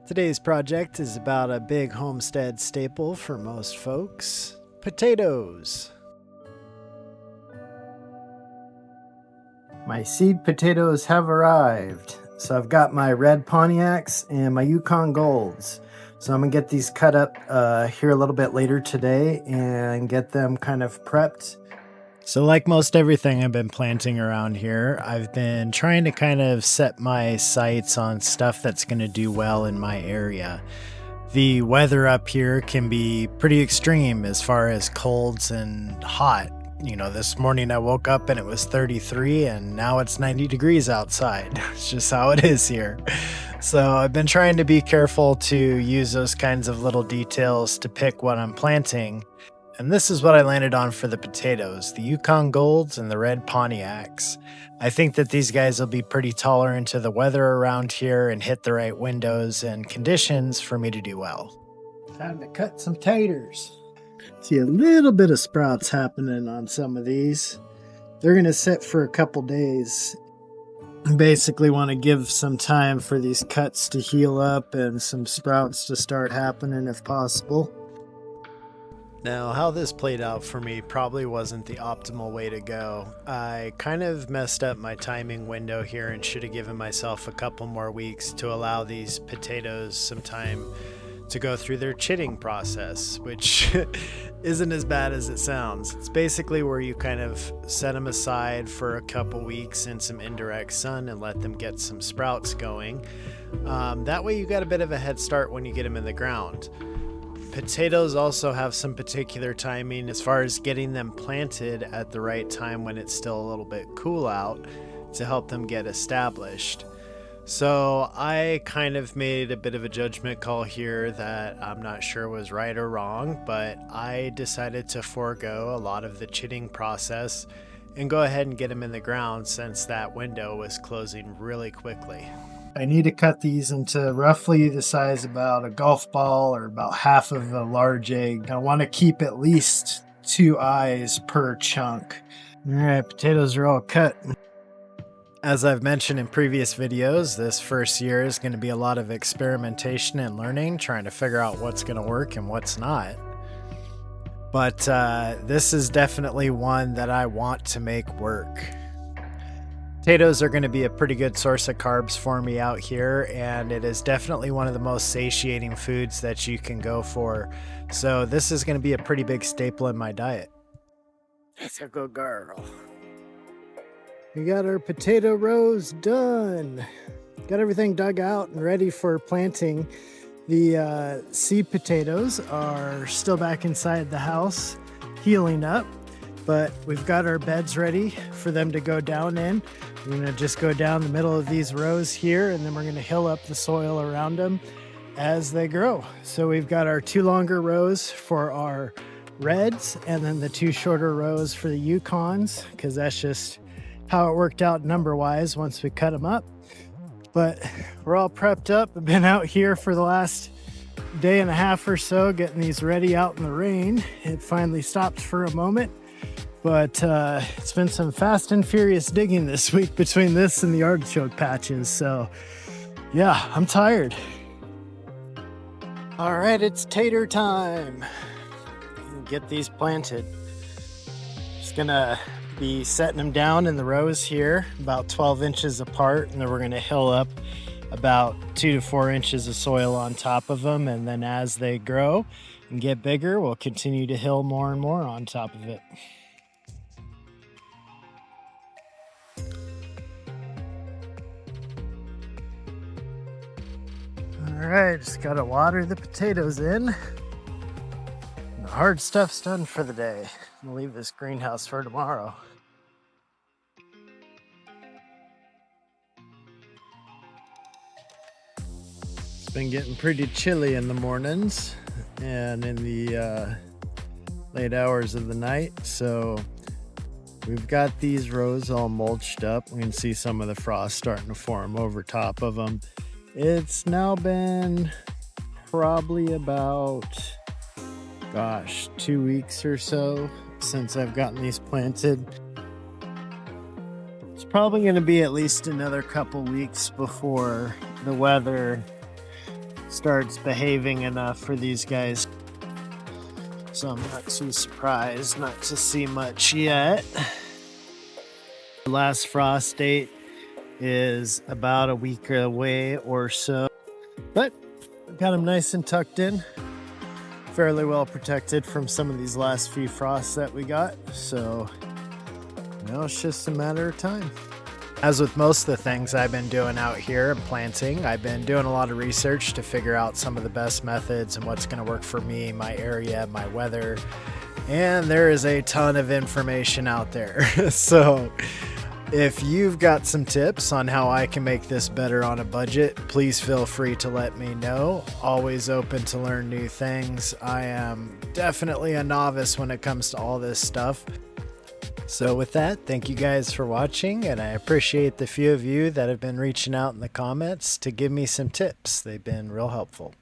Today's project is about a big homestead staple for most folks: potatoes. My seed potatoes have arrived. So I've got my red Pontiacs and my Yukon Golds. So I'm gonna get these cut up here a little bit later today and get them kind of prepped. So like most everything I've been planting around here, I've been trying to kind of set my sights on stuff that's going to do well in my area. The weather up here can be pretty extreme as far as colds and hot. You know, this morning I woke up and it was 33 and now it's 90 degrees outside. It's just how it is here. So I've been trying to be careful to use those kinds of little details to pick what I'm planting. And this is what I landed on for the potatoes: the Yukon Golds and the red Pontiacs. I think that these guys will be pretty tolerant to the weather around here and hit the right windows and conditions for me to do well. Time to cut some taters. See a little bit of sprouts happening on some of these. They're going to sit for a couple days. Basically want to give some time for these cuts to heal up and some sprouts to start happening if possible. Now, how this played out for me probably wasn't the optimal way to go. I kind of messed up my timing window here and should have given myself a couple more weeks to allow these potatoes some time to go through their chitting process, which isn't as bad as it sounds. It's basically where you kind of set them aside for a couple weeks in some indirect sun and let them get some sprouts going. That way you got a bit of a head start when you get them in the ground. Potatoes also have some particular timing as far as getting them planted at the right time when it's still a little bit cool out to help them get established. So I kind of made a bit of a judgment call here that I'm not sure was right or wrong, but I decided to forego a lot of the chitting process and go ahead and get them in the ground since that window was closing really quickly. I need to cut these into roughly the size about a golf ball or about half of a large egg. I want to keep at least 2 eyes per chunk. All right, potatoes are all cut. As I've mentioned in previous videos, this first year is going to be a lot of experimentation and learning, trying to figure out what's going to work and what's not. But this is definitely one that I want to make work. Potatoes are going to be a pretty good source of carbs for me out here, and it is definitely one of the most satiating foods that you can go for. So this is going to be a pretty big staple in my diet. That's a good girl. We got our potato rows done. Got everything dug out and ready for planting. The seed potatoes are still back inside the house, healing up. But we've got our beds ready for them to go down in. We're going to just go down the middle of these rows here, and then we're going to hill up the soil around them as they grow. So we've got our 2 longer rows for our reds, and then the 2 shorter rows for the Yukons, because that's just how it worked out number-wise once we cut them up. But we're all prepped up. I've been out here for the last day and a half or so getting these ready out in the rain. It finally stopped for a moment. But it's been some fast and furious digging this week between this and the artichoke patches. So yeah, I'm tired. All right, it's tater time. Get these planted. Just gonna be setting them down in the rows here, about 12 inches apart. And then we're gonna hill up about 2 to 4 inches of soil on top of them. And then as they grow and get bigger, we'll continue to hill more and more on top of it. All right, just gotta water the potatoes in. The hard stuff's done for the day. I'm gonna leave this greenhouse for tomorrow. It's been getting pretty chilly in the mornings and in the late hours of the night, so we've got these rows all mulched up. We can see some of the frost starting to form over top of them. It's now been probably about, 2 weeks or so since I've gotten these planted. It's probably going to be at least another couple weeks before the weather starts behaving enough for these guys. So I'm not too surprised not to see much yet. The last frost date is about a week away or so, but I've got them nice and tucked in, fairly well protected from some of these last few frosts that we got. So now it's just a matter of time. As with most of the things I've been doing out here and planting, I've been doing a lot of research to figure out some of the best methods and what's going to work for me, my area, my weather. And there is a ton of information out there. So if you've got some tips on how I can make this better on a budget, please feel free to let me know. Always open to learn new things. I am definitely a novice when it comes to all this stuff. So with that, thank you guys for watching, and I appreciate the few of you that have been reaching out in the comments to give me some tips. They've been real helpful.